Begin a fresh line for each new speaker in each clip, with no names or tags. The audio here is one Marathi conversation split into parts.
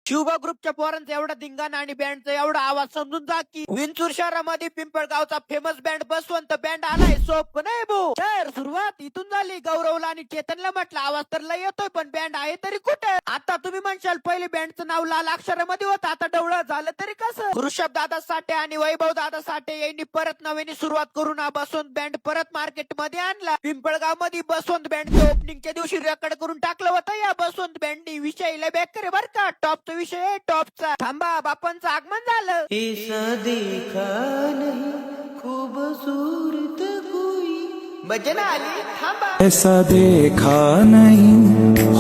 शिवबा ग्रुपच्या पोरांचा एवढा धिंगाणा आणि बँडचा एवढा आवाज समजून जा की विंचूर शहरामध्ये पिंपळगावचा फेमस बँड बसवंत बँड आलाय. सोप नाही भाऊ. तर सुरुवात इथून झाली. गौरवला आणि चेतनला म्हटलं आवाज तर लय येतोय पण बँड आहे तरी कुठे. आता तुम्ही म्हणशाल पहिले बँडचं नाव लाल अक्षरामध्ये होतं, आता डवळं झालं तरी कसं. ऋषभ दादा साठे आणि वैभव दादा साठे यांनी परत नव्याने सुरुवात करून हा बसवंत बँड परत मार्केट मध्ये आणला. पिंपळगाव मध्ये बसवंत बँडच्या ओपनिंगच्या दिवशी रेकॉर्ड करून टाकलं होतं. या बसवंत बँडनी विषय लय बेकार बर का. टॉपचा विषय आहे टॉपचा. थांबा बापांचं आगमन झालं.
ऐसा देखा नहीं खूबसूरत कोई.
भजन आली. थांबा.
ऐसा देखा नहीं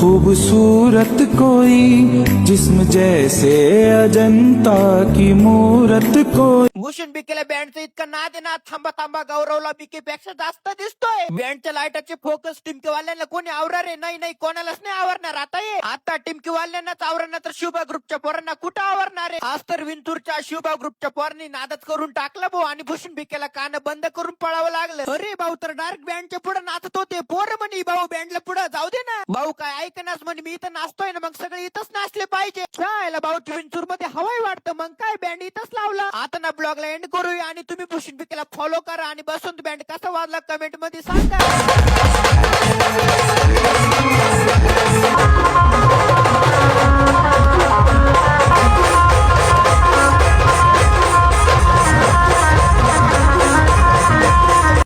खूबसूरत कोई जिस्म जैसे अजंता की मूरत कोई.
भूषण बिकेला बँडचं इतकं नाद आहे ना. थांबा थांबा गौरवला बिके पेक्षा जास्त दिसतोय. बँडच्या लाईटाचे फोकस टिमकेवाल्यांना कोणी आवरणार आहे. नाही कोणालाच नाही आवरणार. आता टिमकेवाल्यांनाच आवरणार तर शिवबा ग्रुपच्या पोरांना कुठं आवरणार आहे. आज तर विंचूरच्या शिवबा ग्रुपच्या पोरांनी नादच करून टाकलं भाऊ आणि भूषण बिकेला कान बंद करून पळावं लागलं. अरे भाऊ तर डायरेक्ट बँडच्या पुढे नाचत होते. पोरं म्हणे भाऊ बँडला पुढे जाऊ दे ना. भाऊ काय ऐकनास म्हणे मी इथं नाचतोय ना मग सगळे इथंच नाचले पाहिजे. काय भाऊची विंचूर मध्ये हवाई वाटतं मग काय बँड इथंच लावला. आता ना ब्लॉगला एंड करूया आणि तुम्ही भूषण बिकेला फॉलो करा आणि बसवंत बँड कसा वाजला कमेंट मध्ये सांगा.